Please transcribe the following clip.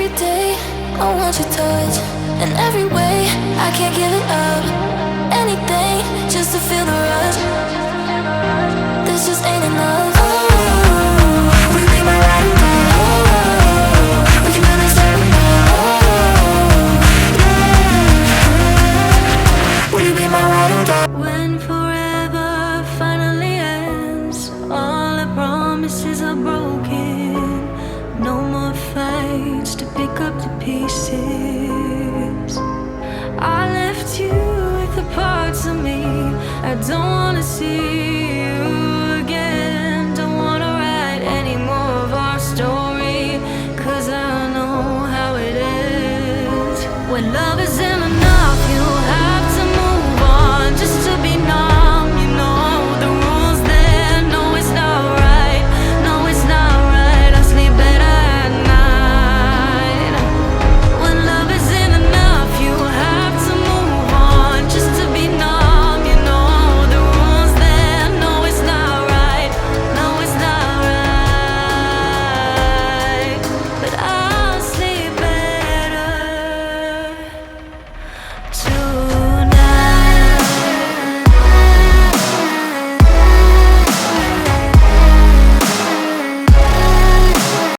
every day I want your touch. In every way I can't give it up. Anything just to feel the rush. This just ain't enough. Oh, we be my ride or die. Oh, we can do this every night. Oh, yeah. Will you be my ride or die? When forever finally ends, all the promises are broken. No more fights to pick up the pieces. I left you with the parts of me I don't wanna see you again.